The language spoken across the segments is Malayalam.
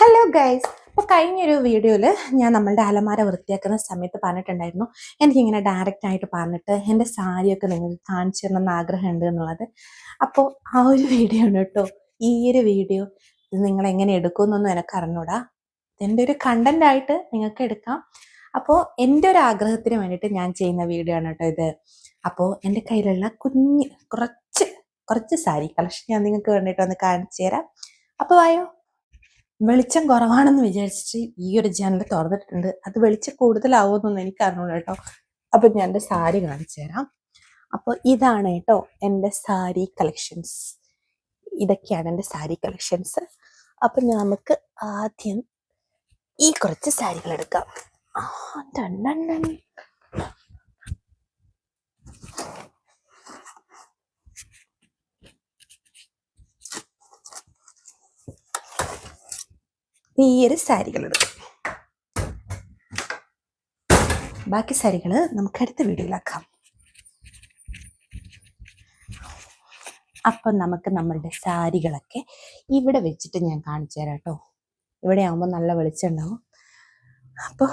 Hello guys. അപ്പോൾ കഴിഞ്ഞൊരു വീഡിയോയിൽ ഞാൻ നമ്മളുടെ അലമാര വൃത്തിയാക്കുന്ന സമയത്ത് പറഞ്ഞിട്ടുണ്ടായിരുന്നു എനിക്കിങ്ങനെ ഡയറക്റ്റ് ആയിട്ട് പറഞ്ഞിട്ട് എൻ്റെ സാരിയൊക്കെ നിങ്ങൾക്ക് കാണിച്ചു തരണമെന്ന് ആഗ്രഹമുണ്ട് എന്നുള്ളത്. അപ്പോൾ ആ ഒരു വീഡിയോ ആണ് കേട്ടോ ഈ ഒരു വീഡിയോ. ഇത് നിങ്ങൾ എങ്ങനെ എടുക്കുമെന്നൊന്നും എനിക്ക് അറിഞ്ഞൂടാ. എൻ്റെ ഒരു കണ്ടന്റ് ആയിട്ട് നിങ്ങൾക്ക് എടുക്കാം. അപ്പോൾ എൻ്റെ ഒരു ആഗ്രഹത്തിന് വേണ്ടിയിട്ട് ഞാൻ ചെയ്യുന്ന വീഡിയോ ആണ് കേട്ടോ ഇത്. അപ്പോൾ എൻ്റെ കയ്യിലുള്ള കുറച്ച് സാരി കളക്ഷൻ ഞാൻ നിങ്ങൾക്ക് വേണ്ടിയിട്ട് ഒന്ന് കാണിച്ചു തരാം. അപ്പോൾ വായോ. വെളിച്ചം കുറവാണെന്ന് വിചാരിച്ചിട്ട് ഈ ഒരു ജനൽ തുറന്നിട്ടുണ്ട്. അത് വെളിച്ചം കൂടുതലാവുമെന്നൊന്നും എനിക്ക് അറിഞ്ഞൂടാ കേട്ടോ. അപ്പൊ ഞാൻ എൻ്റെ സാരി കാണിച്ചു തരാം. അപ്പോൾ ഇതാണ് കേട്ടോ എൻ്റെ സാരി കളക്ഷൻസ്. ഇതൊക്കെയാണ് എൻ്റെ സാരി കളക്ഷൻസ്. അപ്പൊ നമുക്ക് ആദ്യം ഈ കുറച്ച് സാരികൾ എടുക്കാം. ഈ ഒരു സാരികൾ എടുക്കും. ബാക്കി സാരികൾ നമുക്ക് അടുത്ത വീഡിയോയിലാക്കാം. അപ്പം നമുക്ക് നമ്മളുടെ സാരികളൊക്കെ ഇവിടെ വെച്ചിട്ട് ഞാൻ കാണിച്ചു തരാം കേട്ടോ. ഇവിടെ ആകുമ്പോൾ നല്ല വെളിച്ചം ഉണ്ടാവും. അപ്പോൾ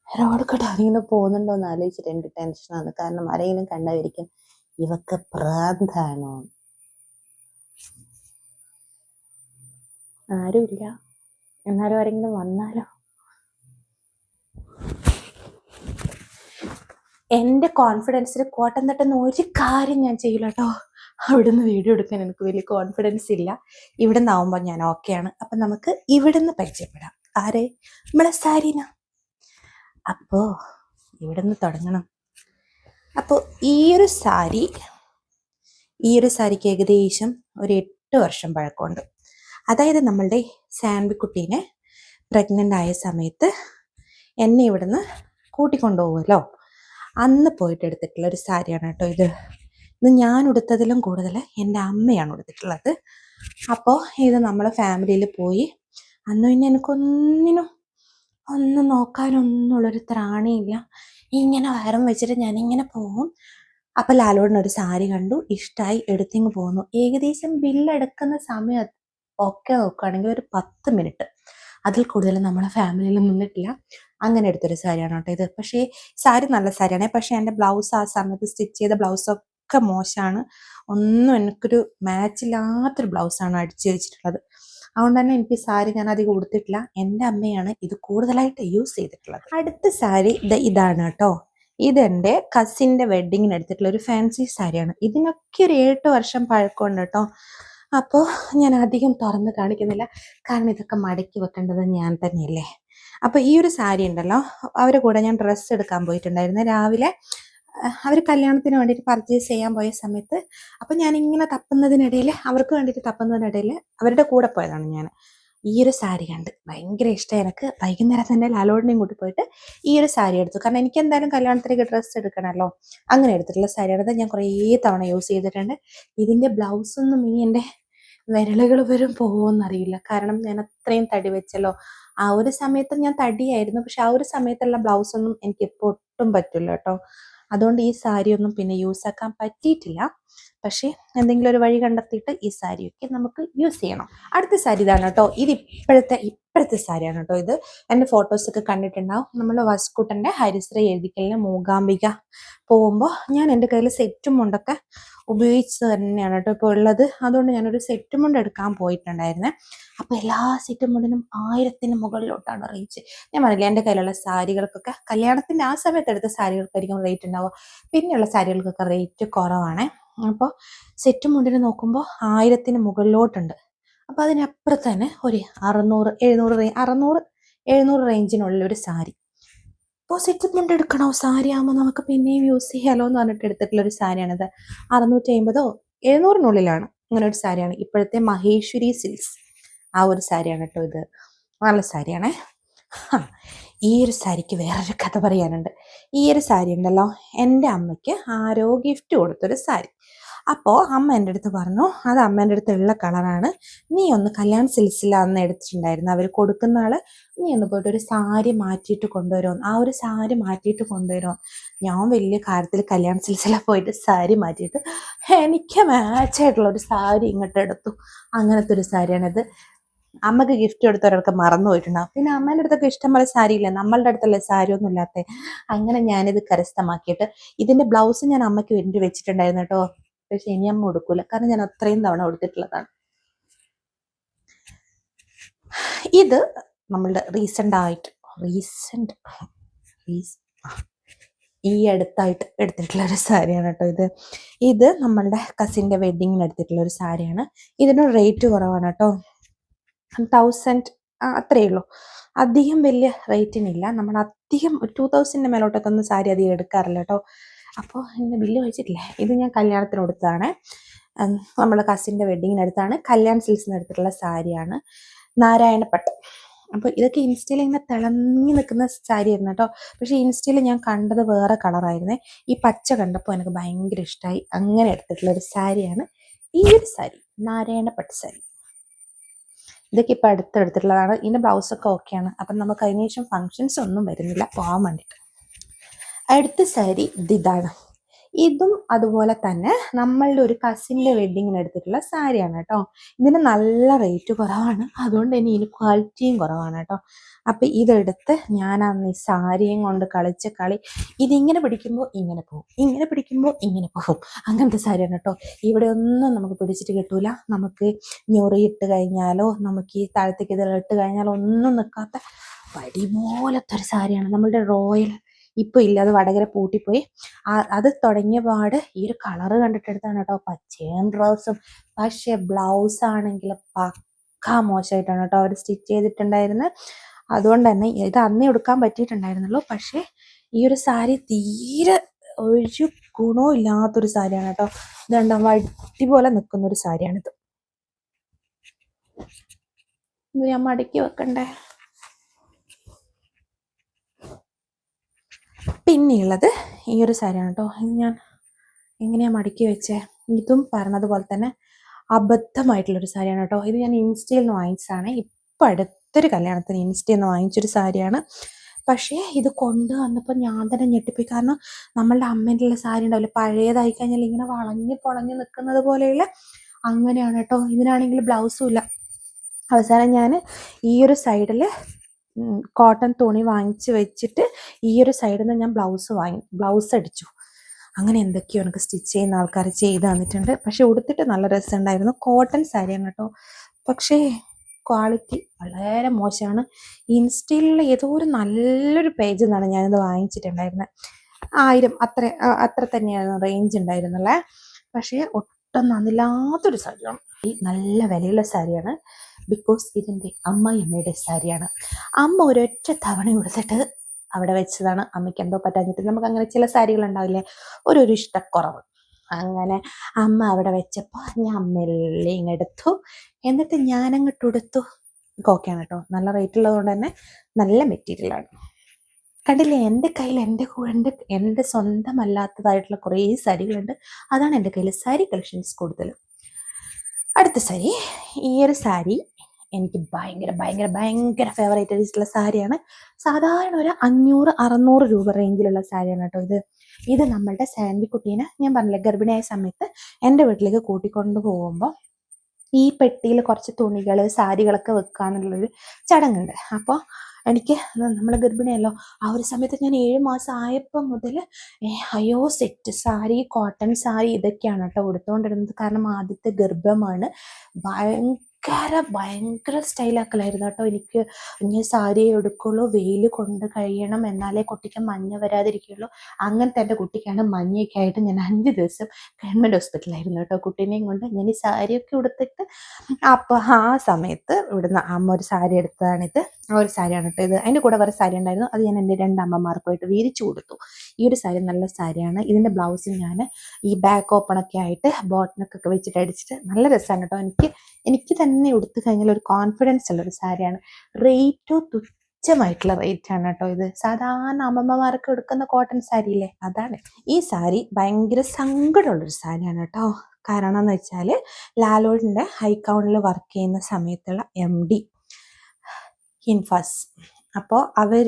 റോഡ് കൂടെ ആരെങ്കിലും പോകുന്നുണ്ടോ എന്ന് ആലോചിച്ചിട്ട് എനിക്ക് ടെൻഷനാണ്. കാരണം ആരെങ്കിലും കണ്ടായിരിക്കും ഇവക്ക് പ്രാന്താണോ. ആരുമില്ല, എന്നാലും ആരെങ്കിലും വന്നാലോ. എൻ്റെ കോൺഫിഡൻസിൽ കോട്ടം തട്ടുന്ന ഒരു കാര്യം ഞാൻ ചെയ്യില്ല കേട്ടോ. അവിടുന്ന് വീഡിയോ എടുക്കാൻ എനിക്ക് വലിയ കോൺഫിഡൻസ് ഇല്ല. ഇവിടെ നിന്നാവുമ്പോൾ ഞാൻ ഓക്കെയാണ്. അപ്പം നമുക്ക് ഇവിടുന്ന് പരിചയപ്പെടാം. ആരെ? നമ്മളെ സാരീന. അപ്പോൾ ഇവിടുന്ന് തുടങ്ങണം. അപ്പോൾ ഈ ഒരു സാരിക്ക് ഏകദേശം ഒരു 8 വർഷം പഴക്കമുണ്ട്. അതായത് നമ്മളുടെ സാൻവിക്കുട്ടീനെ പ്രഗ്നൻ്റ് ആയ സമയത്ത് എന്നെ ഇവിടുന്ന് കൂട്ടിക്കൊണ്ടുപോകുമല്ലോ, അന്ന് പോയിട്ട് എടുത്തിട്ടുള്ള ഒരു സാരിയാണ് കേട്ടോ ഇത്. ഞാൻ ഉടുത്തതിലും കൂടുതൽ എൻ്റെ അമ്മയാണ് ഉടുത്തിട്ടുള്ളത്. അപ്പോൾ ഇത് നമ്മളെ ഫാമിലിയിൽ പോയി. അന്ന് പിന്നെ ഒന്നും നോക്കാനൊന്നുമുള്ളൊരു ത്രാണിയില്ല. ഇങ്ങനെ വയറും വെച്ചിട്ട് ഞാനിങ്ങനെ പോകും. അപ്പം ലാലോടിനൊരു സാരി കണ്ടു, ഇഷ്ടമായി, എടുത്തിങ്ങ് പോകുന്നു. ഏകദേശം ബില്ലെടുക്കുന്ന സമയം ഒക്കെ നോക്കുകയാണെങ്കിൽ ഒരു 10 മിനിറ്റ്, അതിൽ കൂടുതൽ നമ്മളെ ഫാമിലിയിൽ നിന്നിട്ടില്ല. അങ്ങനെ എടുത്തൊരു സാരിയാണ് കേട്ടോ ഇത്. പക്ഷേ സാരി നല്ല സാരിയാണ്. പക്ഷേ എൻ്റെ ബ്ലൗസ് ആ സമയത്ത് സ്റ്റിച്ച് ചെയ്ത ബ്ലൗസൊക്കെ മോശമാണ്. ഒന്നും എനിക്കൊരു മാച്ചില്ലാത്തൊരു ബ്ലൗസാണ് അടിച്ചു വെച്ചിട്ടുള്ളത്. അതുകൊണ്ട് തന്നെ എനിക്ക് സാരി ഞാൻ അധികം ഉടുത്തിട്ടില്ല. എൻ്റെ അമ്മയാണ് ഇത് കൂടുതലായിട്ട് യൂസ് ചെയ്തിട്ടുള്ളത്. അടുത്ത സാരി ഇതാണ് കേട്ടോ. ഇതെൻ്റെ കസിൻ്റെ വെഡ്ഡിങ്ങിന് എടുത്തിട്ടുള്ള ഒരു ഫാൻസി സാരിയാണ്. ഇതിനൊക്കെ ഒരു 7 വർഷം പഴക്കമുണ്ട് കേട്ടോ. അപ്പോൾ ഞാൻ അധികം തുറന്ന് കാണിക്കുന്നില്ല, കാരണം ഇതൊക്കെ മടക്കി വെക്കേണ്ടത് ഞാൻ തന്നെയല്ലേ. അപ്പോൾ ഈ ഒരു സാരി ഉണ്ടല്ലോ, അവരുടെ കൂടെ ഞാൻ ഡ്രസ്സ് എടുക്കാൻ പോയിട്ടുണ്ടായിരുന്നു രാവിലെ. അവർ കല്യാണത്തിന് വേണ്ടിയിട്ട് പർച്ചേസ് ചെയ്യാൻ പോയ സമയത്ത് അപ്പം ഞാനിങ്ങനെ തപ്പുന്നതിനിടയിൽ, അവർക്ക് വേണ്ടിയിട്ട് തപ്പുന്നതിനിടയിൽ അവരുടെ കൂടെ പോയതാണ് ഞാൻ. ഈ ഒരു സാരി കണ്ട് ഭയങ്കര ഇഷ്ടമായി എനിക്ക്. വൈകുന്നേരം തന്നെ ലാലോടിനെയും കൂട്ടി പോയിട്ട് ഈ ഒരു സാരി എടുത്തു. കാരണം എനിക്ക് എന്തായാലും കല്യാണത്തിലേക്ക് ഡ്രസ്സ് എടുക്കണമല്ലോ. അങ്ങനെ എടുത്തിട്ടുള്ള സാരിയാണത്. ഞാൻ കുറേ തവണ യൂസ് ചെയ്തിട്ടുണ്ട്. ഇതിൻ്റെ ബ്ലൗസൊന്നും ഇനി എൻ്റെ വിരലുകൾ വരും പോകുമെന്നറിയില്ല. കാരണം ഞാൻ അത്രയും തടി വെച്ചല്ലോ. ആ ഒരു സമയത്ത് ഞാൻ തടിയായിരുന്നു. പക്ഷെ ആ ഒരു സമയത്തുള്ള ബ്ലൗസൊന്നും എനിക്ക് ഇപ്പോൾ ഒട്ടും പറ്റില്ല കേട്ടോ. അതുകൊണ്ട് ഈ സാരിയൊന്നും പിന്നെ യൂസ് ആക്കാൻ പറ്റിയിട്ടില്ല. പക്ഷേ എന്തെങ്കിലും ഒരു വഴി കണ്ടെത്തിയിട്ട് ഈ സാരിയൊക്കെ നമുക്ക് യൂസ് ചെയ്യണം. അടുത്ത സാരി ഇതാണ് കേട്ടോ. ഇത് ഇപ്പോഴത്തെ സാരിയാണ് കേട്ടോ. ഇത് എൻ്റെ ഫോട്ടോസൊക്കെ കണ്ടിട്ടുണ്ടാവും. നമ്മൾ വസ്കുട്ടൻ്റെ ഹരിശ്രീ എഴുതിക്കലിന് മൂകാംബിക പോകുമ്പോൾ ഞാൻ എൻ്റെ കയ്യിൽ സെറ്റും മുണ്ടൊക്കെ ഉപയോഗിച്ച് തന്നെയാണ് കേട്ടോ ഇപ്പോൾ ഉള്ളത്. അതുകൊണ്ട് ഞാനൊരു സെറ്റ് മുണ്ട് എടുക്കാൻ പോയിട്ടുണ്ടായിരുന്നേ. അപ്പോൾ എല്ലാ സെറ്റ് മുണ്ടിനും 1000-ന് മുകളിലോട്ടാണ് റേറ്റ്. ഞാൻ പറഞ്ഞില്ല, എൻ്റെ കയ്യിലുള്ള സാരികൾക്കൊക്കെ കല്യാണത്തിൻ്റെ ആ സമയത്ത് എടുത്ത സാരികൾക്കായിരിക്കും റേറ്റ് ഉണ്ടാവുക. പിന്നെയുള്ള സാരികൾക്കൊക്കെ റേറ്റ് കുറവാണ്. അപ്പോൾ സെറ്റ് മുണ്ടിന് നോക്കുമ്പോൾ 1000-ന് മുകളിലോട്ടുണ്ട്. അപ്പോൾ അതിനപ്പുറത്ത് തന്നെ ഒരു 600-700 റേഞ്ചിനുള്ള ഒരു സാരി. അപ്പോൾ സെറ്റ് മുണ്ട് എടുക്കണോ, സാരി ആകുമ്പോൾ നമുക്ക് പിന്നെയും യൂസ് ചെയ്യാലോ എന്ന് പറഞ്ഞിട്ട് എടുത്തിട്ടുള്ളൊരു സാരിയാണിത്. 650-700-നുള്ളിലാണ് ഇങ്ങനെ ഒരു സാരിയാണ്. ഇപ്പോഴത്തെ മഹേശ്വരി സിൽക്സ് ആ ഒരു സാരിയാണ് കേട്ടോ ഇത്. നല്ല സാരിയാണേ. ഈ ഒരു സാരിക്ക് വേറൊരു കഥ പറയാനുണ്ട്. ഈ ഒരു സാരി ഉണ്ടല്ലോ, എൻ്റെ അമ്മയ്ക്ക് ആരോ ഗിഫ്റ്റ് കൊടുത്തൊരു സാരി. അപ്പോൾ അമ്മ എൻ്റെ അടുത്ത് പറഞ്ഞു, അത് അമ്മേൻ്റെ അടുത്തുള്ള കളറാണ്, നീ ഒന്ന് കല്യാൺ സിൽസിലാന്ന് എടുത്തിട്ടുണ്ടായിരുന്നു അവർ കൊടുക്കുന്ന ആൾ, നീ ഒന്ന് പോയിട്ട് ഒരു സാരി മാറ്റിയിട്ട് കൊണ്ടുവരുമോ, ആ ഒരു സാരി മാറ്റിയിട്ട് കൊണ്ടുവരുമോ. ഞാൻ വലിയ കാര്യത്തിൽ കല്യാൺ സിൽസില പോയിട്ട് സാരി മാറ്റിയിട്ട് എനിക്ക് മാച്ചായിട്ടുള്ള ഒരു സാരി ഇങ്ങോട്ട് എടുത്തു. അങ്ങനത്തെ ഒരു സാരിയാണിത്. അമ്മക്ക് ഗിഫ്റ്റ് കൊടുത്തവരൊക്കെ മറന്നു പോയിട്ടുണ്ടാവും. പിന്നെ അമ്മേൻ്റെ അടുത്തൊക്കെ ഇഷ്ടംപോലെ സാരി ഇല്ല, നമ്മളുടെ അടുത്തല്ലേ സാരി ഒന്നും ഇല്ലാത്ത. അങ്ങനെ ഞാനിത് കരസ്ഥമാക്കിയിട്ട് ഇതിന്റെ ബ്ലൗസ് ഞാൻ അമ്മയ്ക്ക് വേണ്ടി വെച്ചിട്ടുണ്ടായിരുന്നു കേട്ടോ. പക്ഷെ ഇനി അമ്മ കൊടുക്കൂല, കാരണം ഞാൻ അത്രയും തവണ കൊടുത്തിട്ടുള്ളതാണ്. ഇത് നമ്മളുടെ ഈ അടുത്തായിട്ട് എടുത്തിട്ടുള്ള ഒരു സാരിയാണ് കേട്ടോ ഇത്. ഇത് നമ്മളുടെ കസിൻ്റെ വെഡ്ഡിങ്ങിന് എടുത്തിട്ടുള്ള ഒരു സാരിയാണ്. ഇതിന് റേറ്റ് കുറവാണ് കേട്ടോ, 1000 അത്രയേ ഉള്ളൂ. അധികം വലിയ റേറ്റിനില്ല. നമ്മൾ അധികം 2000 മേലോട്ടൊക്കെ ഒന്നും സാരി അധികം എടുക്കാറില്ല കേട്ടോ. അപ്പോൾ ഇന്ന് ബില്ല് വെച്ചിട്ടില്ലേ, ഇത് ഞാൻ കല്യാണത്തിന് കൊടുത്തതാണ്. നമ്മുടെ കസിൻ്റെ വെഡ്ഡിങ്ങിന് അടുത്താണ്, കല്യാൺ സിൽസിന് എടുത്തിട്ടുള്ള സാരിയാണ്, നാരായണപ്പട്ട്. അപ്പോൾ ഇതൊക്കെ ഇൻസ്റ്റയിൽ ഇങ്ങനെ തിളങ്ങി നിൽക്കുന്ന സാരി ആയിരുന്നു കേട്ടോ. പക്ഷേ ഇൻസ്റ്റയിൽ ഞാൻ കണ്ടത് വേറെ കളറായിരുന്നേ. ഈ പച്ച കണ്ടപ്പോൾ എനിക്ക് ഭയങ്കര ഇഷ്ടമായി. അങ്ങനെ എടുത്തിട്ടുള്ള ഒരു സാരിയാണ് ഈ ഒരു സാരി, നാരായണപ്പട്ട് സാരി. ഇതൊക്കെ ഇപ്പോൾ അടുത്തെടുത്തിട്ടുള്ളതാണ്. ഇതിൻ്റെ ബ്ലൗസൊക്കെ ഓക്കെയാണ്. അപ്പം നമുക്ക് അതിന് ശേഷം ഫങ്ഷൻസ് ഒന്നും വരുന്നില്ല പോകാൻ വേണ്ടിയിട്ട്. അടുത്ത സാരി ഇതാണ്. ഇതും അതുപോലെ തന്നെ നമ്മളുടെ ഒരു കസിൻ്റെ വെഡ്ഡിങ്ങിന് എടുത്തിട്ടുള്ള സാരിയാണ് കേട്ടോ. ഇതിന് നല്ല റേറ്റ് കുറവാണ്, അതുകൊണ്ട് തന്നെ ഇതിന് ക്വാളിറ്റിയും കുറവാണ് കേട്ടോ. അപ്പം ഇതെടുത്ത് ഞാൻ അന്ന് ഈ സാരിയും കൊണ്ട് കളിച്ച കളി, ഇതിങ്ങനെ പിടിക്കുമ്പോൾ ഇങ്ങനെ പോകും, ഇങ്ങനെ പിടിക്കുമ്പോൾ ഇങ്ങനെ പോകും, അങ്ങനത്തെ സാരിയാണ് കേട്ടോ. ഇവിടെ ഒന്നും നമുക്ക് പിടിച്ചിട്ട് കിട്ടൂല. നമുക്ക് ഞൊറി ഇട്ട് കഴിഞ്ഞാലോ നമുക്ക് ഈ താഴത്തേക്ക് ഇതെല്ലാം ഇട്ട് കഴിഞ്ഞാലോ ഒന്നും നിൽക്കാത്ത വടി പോലത്തെ ഒരു സാരിയാണ്. നമ്മളുടെ റോയൽ ഇപ്പോൾ ഇല്ല, അത് വടകര പൂട്ടിപ്പോയി. അത് തുടങ്ങിയ പാട് ഈ ഒരു കളറ് കണ്ടിട്ടെടുത്താണ് കേട്ടോ. പച്ചയും റോസും. പക്ഷേ ബ്ലൗസ് ആണെങ്കിൽ പക്കാ മോശമായിട്ടാണ് കേട്ടോ അവർ സ്റ്റിച്ച് ചെയ്തിട്ടുണ്ടായിരുന്നത്. അതുകൊണ്ട് തന്നെ ഇത് അന്നേ എടുക്കാൻ പറ്റിയിട്ടുണ്ടായിരുന്നുള്ളൂ. പക്ഷേ ഈ ഒരു സാരി തീരെ ഒരു ഗുണവും ഇല്ലാത്തൊരു സാരിയാണ് കേട്ടോ. ഇത് കണ്ടോ, വടി പോലെ നിൽക്കുന്ന ഒരു സാരിയാണിത്. ഞാൻ മടക്കി വെക്കണ്ടേ. പിന്നെയുള്ളത് ഈ ഒരു സാരിയാണ് കേട്ടോ. ഇത് ഞാൻ എങ്ങനെയാണ് മടക്കി വെച്ചേ, ഇതും പറഞ്ഞതുപോലെ തന്നെ അബദ്ധമായിട്ടുള്ളൊരു സാരിയാണ് കേട്ടോ. ഇത് ഞാൻ ഇൻസ്റ്റയിൽ നിന്ന് വാങ്ങിച്ചതാണ്. ഇപ്പം അടുത്തൊരു കല്യാണത്തിന് ഇൻസ്റ്റയിൽ നിന്ന് വാങ്ങിച്ചൊരു സാരിയാണ്. പക്ഷേ ഇത് കൊണ്ടുവന്നപ്പോൾ ഞാൻ തന്നെ ഞെട്ടിപ്പോയി. കാരണം നമ്മളുടെ അമ്മേൻ്റെ സാരി ഉണ്ടാവില്ല, പഴയതായി കഴിഞ്ഞാൽ ഇങ്ങനെ വളഞ്ഞ് പൊളഞ്ഞ് നിൽക്കുന്നത് പോലെയുള്ള അങ്ങനെയാണ് കേട്ടോ. ഇതിനാണെങ്കിൽ ബ്ലൗസും ഇല്ല. അവസാനം ഞാൻ ഈ ഒരു സൈഡിൽ കോട്ടൺ തുണി വാങ്ങിച്ച് വെച്ചിട്ട് ഈ ഒരു സൈഡിൽ നിന്ന് ഞാൻ ബ്ലൗസ് അടിച്ചു. അങ്ങനെ എന്തൊക്കെയോ എനിക്ക് സ്റ്റിച്ച് ചെയ്യുന്ന ആൾക്കാർ ചെയ്ത് തന്നിട്ടുണ്ട്. പക്ഷെ ഉടുത്തിട്ട് നല്ല രസമുണ്ടായിരുന്നു. കോട്ടൺ സാരിയാണ് കേട്ടോ. പക്ഷേ ക്വാളിറ്റി വളരെ മോശമാണ്. ഇൻസ്റ്റയിൽ ഏതോ ഒരു നല്ലൊരു പേജിൽ നിന്നാണ് ഞാനിത് വാങ്ങിച്ചിട്ടുണ്ടായിരുന്നത്. 1000 അത്ര തന്നെയായിരുന്നു റേഞ്ച് ഉണ്ടായിരുന്നല്ലേ. പക്ഷേ ഒട്ടും നന്നില്ലാത്തൊരു സാരിയാണ്. ഈ നല്ല വിലയുള്ള സാരിയാണ്. ബിക്കോസ് ഇതിൻ്റെ അമ്മയുടെ സാരിയാണ്. അമ്മ ഒരൊറ്റ തവണ കൊടുത്തിട്ട് അവിടെ വെച്ചതാണ്. അമ്മയ്ക്ക് എന്തോ പറ്റാഞ്ഞിട്ട്, നമുക്ക് അങ്ങനെ ചില സാരികൾ ഉണ്ടാവില്ലേ ഒരു ഇഷ്ടക്കുറവ്. അങ്ങനെ അമ്മ അവിടെ വെച്ചപ്പോൾ ഞാൻ മെല്ലെ ഇങ്ങെടുത്തു. എന്നിട്ട് ഞാനങ്ങോട്ട് എടുത്തു. ഓക്കെയാണ് കേട്ടോ, നല്ല റേറ്റ് ഉള്ളതുകൊണ്ട് തന്നെ നല്ല മെറ്റീരിയലാണ്. കണ്ടില്ലേ, എൻ്റെ കയ്യിൽ എൻ്റെ സ്വന്തമല്ലാത്തതായിട്ടുള്ള കുറേ സാരികളുണ്ട്. അതാണ് എൻ്റെ കയ്യിൽ സാരി കളക്ഷൻസ് കൂടുതൽ. അടുത്ത സാരി, ഈ ഒരു സാരി എനിക്ക് ഭയങ്കര ഭയങ്കര ഭയങ്കര ഫേവറേറ്റ് ആയിട്ടുള്ള സാരിയാണ്. സാധാരണ ഒരു 500-600 രൂപ റേഞ്ചിലുള്ള സാരിയാണ് കേട്ടോ ഇത് നമ്മളുടെ സാൻവിക്കുട്ടീനെ ഞാൻ പറഞ്ഞില്ലേ, ഗർഭിണിയായ സമയത്ത് എൻ്റെ വീട്ടിലേക്ക് കൂട്ടിക്കൊണ്ട് പോകുമ്പോൾ ഈ പെട്ടിയിൽ കുറച്ച് തുണികൾ സാരികളൊക്കെ വെക്കാനുള്ളൊരു ചടങ്ങുണ്ട്. അപ്പോൾ എനിക്ക് നമ്മൾ ഗർഭിണിയല്ലോ, ആ ഒരു സമയത്ത് ഞാൻ 7 മാസം ആയപ്പോൾ മുതൽ അയ്യോ സെറ്റ് സാരി, കോട്ടൺ സാരി ഇതൊക്കെയാണ് കേട്ടോ ഉടുത്തുകൊണ്ടിരുന്നത്. കാരണം ആദ്യത്തെ ഗർഭമാണ്. ഭയങ്കര സ്റ്റൈലാക്കലായിരുന്നു കേട്ടോ. എനിക്ക് ഇങ്ങനെ സാരി എടുക്കുള്ളൂ, വെയിൽ കൊണ്ട് കഴിയണം, എന്നാലേ കുട്ടിക്ക് മഞ്ഞ വരാതിരിക്കുള്ളൂ. അങ്ങനത്തെ എൻ്റെ കുട്ടിക്കാണ് മഞ്ഞയൊക്കെ ആയിട്ട് ഞാൻ 5 ദിവസം ഗവൺമെൻറ് ഹോസ്പിറ്റലായിരുന്നു കേട്ടോ കുട്ടീനെയും കൊണ്ട്. ഞാൻ ഈ സാരിയൊക്കെ ഉടുത്തിട്ട് അപ്പോൾ ആ സമയത്ത് ഇവിടുന്ന് അമ്മ ഒരു സാരി എടുത്തതാണിത്. ആ ഒരു സാരിയാണ് കേട്ടോ ഇത്. അതിൻ്റെ കൂടെ വേറെ സാരി ഉണ്ടായിരുന്നു, അത് ഞാൻ എൻ്റെ 2 അമ്മമാർക്കുമായിട്ട് വീതിച്ചു കൊടുത്തു. ഈ ഒരു സാരി നല്ല സാരിയാണ്. ഇതിൻ്റെ ബ്ലൗസ് ഞാൻ ഈ ബാക്ക് ഓപ്പണൊക്കെ ആയിട്ട് ബോട്ടനൊക്കെ വെച്ചിട്ട് അടിച്ചിട്ട് നല്ല രസമാണ് കേട്ടോ. എനിക്ക് തന്നെ ഉടുത്തു കഴിഞ്ഞാൽ ഒരു കോൺഫിഡൻസ് ഉള്ളൊരു സാരിയാണ്. റേറ്റോ തുച്ഛമായിട്ടുള്ള റേറ്റാണ് കേട്ടോ ഇത്. സാധാരണ അമ്മമ്മമാർക്ക് എടുക്കുന്ന കോട്ടൺ സാരി ഇല്ലേ, അതാണ്. ഈ സാരി ഭയങ്കര സങ്കടമുള്ളൊരു സാരിയാണ് കേട്ടോ. കാരണം എന്ന് വെച്ചാൽ ലാലോഡിൻ്റെ ഹൈക്കൗണ്ടിൽ വർക്ക് ചെയ്യുന്ന സമയത്തുള്ള MD ഹിൻഫാസ്, അപ്പോൾ അവർ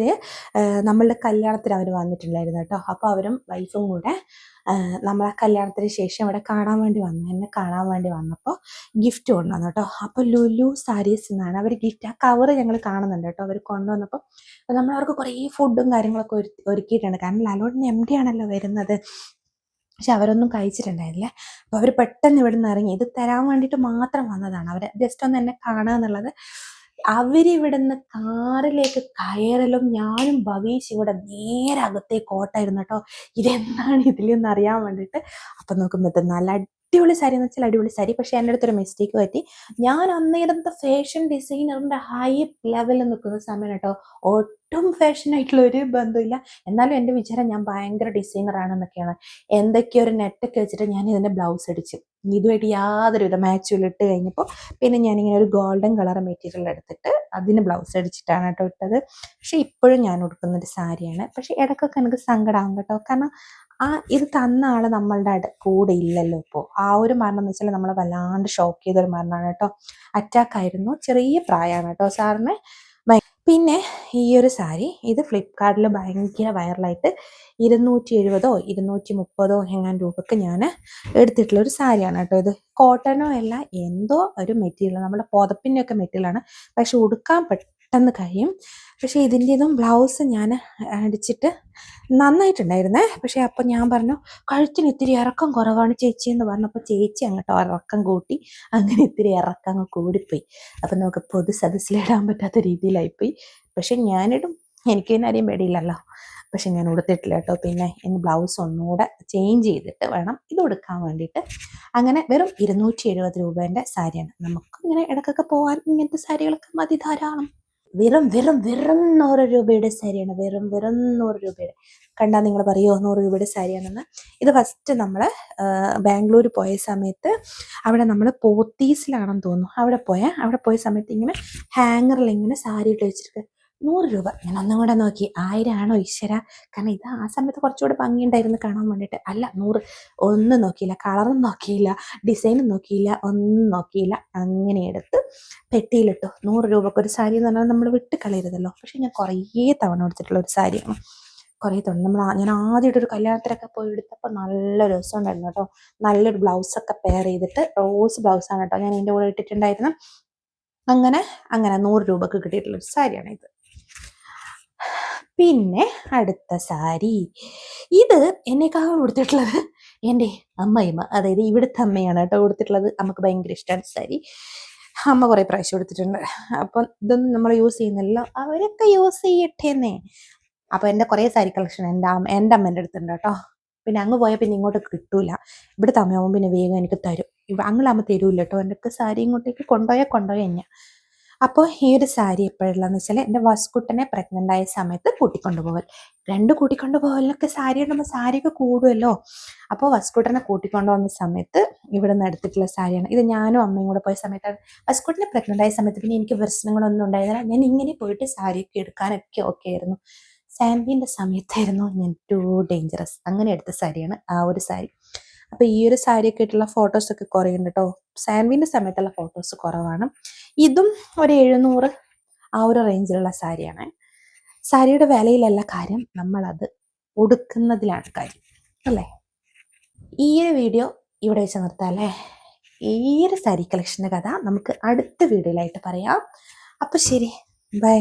നമ്മളുടെ കല്യാണത്തിന് അവർ വന്നിട്ടുണ്ടായിരുന്നു കേട്ടോ. അപ്പോൾ അവരും വൈഫും കൂടെ നമ്മളെ കല്യാണത്തിന് ശേഷം അവിടെ കാണാൻ വേണ്ടി വന്നു. എന്നെ കാണാൻ വേണ്ടി വന്നപ്പോൾ ഗിഫ്റ്റ് കൊണ്ടുവന്നു കേട്ടോ. അപ്പോൾ ലുലു സാരീസ് എന്നാണ് അവർ ഗിഫ്റ്റ്, ആ കവറ് ഞങ്ങൾ കാണുന്നുണ്ട് കേട്ടോ. അവർ കൊണ്ടുവന്നപ്പോൾ നമ്മൾ അവർക്ക് കുറേ ഫുഡും കാര്യങ്ങളൊക്കെ ഒരുക്കിയിട്ടുണ്ട്. കാരണം ലാലോട്ടിന് MD ആണല്ലോ വരുന്നത്. പക്ഷെ അവരൊന്നും കഴിച്ചിട്ടുണ്ടായിരുന്നില്ല. അപ്പോൾ അവർ പെട്ടെന്ന് ഇവിടെ നിന്ന് ഇറങ്ങി. ഇത് തരാൻ വേണ്ടിയിട്ട് മാത്രം വന്നതാണ്. അവർ ജസ്റ്റ് ഒന്ന് എന്നെ കാണുക എന്നുള്ളത്. അവരിവിടുന്ന് കാറിലേക്ക് കയറലും ഞാനും ഭവീഷും കൂടെ നേരെ അകത്തേക്ക് ഓട്ടായിരുന്നു കേട്ടോ. ഇതെന്താണ് ഇതിലെന്ന് അറിയാൻ വേണ്ടിയിട്ട്. അപ്പം നോക്കുമ്പോൾ നല്ല അടിപൊളി സാരി എന്ന് വെച്ചാൽ അടിപൊളി സാരി. പക്ഷെ എൻ്റെ അടുത്തൊരു മിസ്റ്റേക്ക് പറ്റി. ഞാൻ അന്നേരത്തെ ഫാഷൻ ഡിസൈനറിൻ്റെ ഹൈ ലെവലിൽ നിൽക്കുന്ന സമയം കേട്ടോ. ഒട്ടും ഫാഷനായിട്ടുള്ള ഒരു ബന്ധമില്ല. എന്നാലും എൻ്റെ വിചാരം ഞാൻ ഭയങ്കര ഡിസൈനറാണെന്നൊക്കെയാണ്. എന്തൊക്കെയോ ഒരു നെറ്റൊക്കെ വെച്ചിട്ട് ഞാൻ ഇതിൻ്റെ ബ്ലൗസ് അടിച്ചു. ഇതുമായിട്ട് യാതൊരുവിധ മാച്ചും ഇട്ട് കഴിഞ്ഞപ്പോൾ പിന്നെ ഞാനിങ്ങനെ ഒരു ഗോൾഡൻ കളർ മെറ്റീരിയൽ എടുത്തിട്ട് അതിന് ബ്ലൗസ് അടിച്ചിട്ടാണ് കേട്ടോ ഇട്ടത്. പക്ഷെ ഇപ്പോഴും ഞാൻ ഉടുക്കുന്നൊരു സാരിയാണ്. പക്ഷെ ഇടയ്ക്കൊക്കെ എനിക്ക് സങ്കടമാകും കേട്ടോ. കാരണം ഇത് തന്ന ആൾ നമ്മളുടെ കൂടെ ഇല്ലല്ലോ ഇപ്പോൾ. ആ ഒരു മരണം എന്ന് വെച്ചാൽ നമ്മളെ വല്ലാണ്ട് ഷോക്ക് ചെയ്തൊരു മരണമാണ് കേട്ടോ. അറ്റാക്ക് ആയിരുന്നു. ചെറിയ പ്രായമാണ് കേട്ടോ സാറിന്. പിന്നെ ഈ ഒരു സാരി ഇത് ഫ്ലിപ്കാർട്ടിൽ ഭയങ്കര വൈറലായിട്ട് 270 230 എങ്ങാനും രൂപക്ക് ഞാൻ എടുത്തിട്ടുള്ളൊരു സാരിയാണ് കേട്ടോ. ഇത് കോട്ടനോ അല്ല, എന്തോ ഒരു മെറ്റീരിയൽ, നമ്മുടെ പുതപ്പിൻ്റെ ഒക്കെ മെറ്റീരിയലാണ്. പക്ഷെ ഉടുക്കാൻ പെട്ടെന്ന് കഴിയും. പക്ഷേ ഇതിൻ്റെതും ബ്ലൗസ് ഞാൻ അടിച്ചിട്ട് നന്നായിട്ടുണ്ടായിരുന്നേ. പക്ഷേ അപ്പം ഞാൻ പറഞ്ഞു കഴുത്തിന് ഇത്തിരി ഇറക്കം കുറവാണ് ചേച്ചി എന്ന് പറഞ്ഞപ്പോൾ ചേച്ചി അങ്ങോട്ടോ ഇറക്കം കൂട്ടി. അങ്ങനെ ഇത്തിരി ഇറക്കം അങ്ങ് കൂടിപ്പോയി. അപ്പം നമുക്ക് പൊതു സദസ്സിലിടാൻ പറ്റാത്ത രീതിയിലായിപ്പോയി. പക്ഷെ ഞാനിടും, എനിക്ക് തന്നെ ആരെയും പേടിയില്ലല്ലോ. പക്ഷെ ഞാൻ ഉടുത്തിട്ടില്ല കേട്ടോ. പിന്നെ ഇനി ബ്ലൗസ് ഒന്നുകൂടെ ചേഞ്ച് ചെയ്തിട്ട് വേണം ഇത് ഉടുക്കാൻ വേണ്ടിയിട്ട്. അങ്ങനെ വെറും 270 രൂപേൻ്റെ സാരിയാണ്. നമുക്ക് ഇങ്ങനെ ഇടയ്ക്കൊക്കെ പോകാൻ ഇങ്ങനത്തെ സാരികളൊക്കെ മതി ധാരാളം. വെറും 100 രൂപയുടെ സാരിയാണ്. വെറും 100 രൂപയുടെ. കണ്ടാൽ നിങ്ങൾ പറയുമോ 100 രൂപയുടെ സാരിയാണെന്ന്? ഇത് ഫസ്റ്റ് നമ്മൾ ബാംഗ്ലൂർ പോയ സമയത്ത് അവിടെ നമ്മൾ പോത്തീസിലാണെന്ന് തോന്നുന്നു. അവിടെ പോയ സമയത്ത് ഇങ്ങനെ ഹാങ്ങറിൽ ഇങ്ങനെ സാരി ഇട്ട് വെച്ചിട്ട് 100 രൂപ. ഞാൻ ഒന്നും കൂടെ നോക്കി 1000 ആണോ ഈശ്വര. കാരണം ഇത് ആ സമയത്ത് കുറച്ചുകൂടെ ഭംഗിയുണ്ടായിരുന്നു കാണാൻ വേണ്ടിയിട്ട്. അല്ല 100. ഒന്നും നോക്കിയില്ല, കളറും നോക്കിയില്ല, ഡിസൈനും നോക്കിയില്ല, ഒന്നും നോക്കിയില്ല. അങ്ങനെ എടുത്ത് പെട്ടിയിലിട്ടു. 100 രൂപക്കൊരു സാരി എന്ന് പറഞ്ഞാൽ നമ്മൾ വിട്ട് കളയരുതല്ലോ. പക്ഷെ ഞാൻ കുറേ തവണ എടുത്തിട്ടുള്ള ഒരു സാരിയാണ്. കുറേ തവണ ഞാൻ ആദ്യമായിട്ടൊരു കല്യാണത്തിനൊക്കെ പോയി എടുത്തപ്പോൾ നല്ല രസം ഉണ്ടായിരുന്നു കേട്ടോ. നല്ലൊരു ബ്ലൗസൊക്കെ പെയർ ചെയ്തിട്ട്, റോസ് ബ്ലൗസാണ് കേട്ടോ ഞാൻ എൻ്റെ കൂടെ ഇട്ടിട്ടുണ്ടായിരുന്നു. അങ്ങനെ 100 രൂപക്ക് കിട്ടിയിട്ടുള്ളൊരു സാരിയാണ് ഇത്. പിന്നെ അടുത്ത സാരി, ഇത് എന്നെക്കാൾ കൊടുത്തിട്ടുള്ളത് എൻ്റെ അമ്മയമ്മ, അതായത് ഇവിടുത്തെ അമ്മയാണ് കേട്ടോ കൊടുത്തിട്ടുള്ളത്. അമ്മക്ക് ഭയങ്കര ഇഷ്ടമാണ് സാരി. അമ്മ കുറേ പ്രാവശ്യം കൊടുത്തിട്ടുണ്ട്. അപ്പം ഇതൊന്നും നമ്മൾ യൂസ് ചെയ്യുന്നില്ല, അവരൊക്കെ യൂസ് ചെയ്യട്ടേന്നേ. അപ്പോൾ എൻ്റെ കുറേ സാരി കളക്ഷൻ എൻ്റെ അമ്മേൻ്റെ അടുത്തുണ്ട് കേട്ടോ. പിന്നെ അങ്ങ് പോയാൽ പിന്നെ ഇങ്ങോട്ട് കിട്ടൂല. ഇവിടുത്തെ അമ്മയാവുമ്പോൾ പിന്നെ വേഗം എനിക്ക് തരും. അങ്ങ് തരൂല്ല കേട്ടോ. എൻ്റെ സാരി ഇങ്ങോട്ടേക്ക് കൊണ്ടുപോയാൽ എന്നെ. അപ്പോൾ ഈ ഒരു സാരി എപ്പോഴുള്ളതെന്ന് വെച്ചാൽ എൻ്റെ വസ്കുട്ടനെ പ്രഗ്നൻ്റ് ആയ സമയത്ത് കൂട്ടിക്കൊണ്ടുപോകൽ. കൂട്ടിക്കൊണ്ടുപോകലിനൊക്കെ സാരി ഇടുമ്പോൾ സാരിയൊക്കെ കൂടുമല്ലോ. അപ്പോൾ വസ്കുട്ടനെ കൂട്ടിക്കൊണ്ടുപോകുന്ന സമയത്ത് ഇവിടെ നിന്ന് എടുത്തിട്ടുള്ള സാരിയാണ് ഇത്. ഞാനും അമ്മയും കൂടെ പോയ സമയത്താണ്. വസ്കുട്ടനെ പ്രഗ്നൻ്റ് ആയ സമയത്ത് പിന്നെ എനിക്ക് പ്രശ്നങ്ങളൊന്നും ഉണ്ടായിരുന്നില്ല. ഞാൻ ഇങ്ങനെ പോയിട്ട് സാരിയൊക്കെ എടുക്കാനൊക്കെ ഓക്കെ ആയിരുന്നു. സാൻവിൻ്റെ സമയത്തായിരുന്നു ഞാൻ ഡേഞ്ചറസ്. അങ്ങനെ എടുത്ത സാരിയാണ് ആ ഒരു സാരി. അപ്പോൾ ഈ ഒരു സാരിയൊക്കെ ആയിട്ടുള്ള ഫോട്ടോസൊക്കെ കുറേ ഉണ്ട് കേട്ടോ. സാൻവിൻ്റെ സമയത്തുള്ള ഫോട്ടോസ് കുറവാണ്. ഇതും ഒരു 700 ആ ഒരു റേഞ്ചിലുള്ള സാരിയാണ്. സാരിയുടെ വിലയിലല്ല കാര്യം, നമ്മളത് ഉടുക്കുന്നതിലാണ് കാര്യം അല്ലേ. ഈ ഒരു വീഡിയോ ഇവിടെ വെച്ച് നിർത്താം അല്ലേ. ഈ ഒരു സാരി കളക്ഷൻ്റെ കഥ നമുക്ക് അടുത്ത വീഡിയോയിലായിട്ട് പറയാം. അപ്പോൾ ശരി, ബൈ.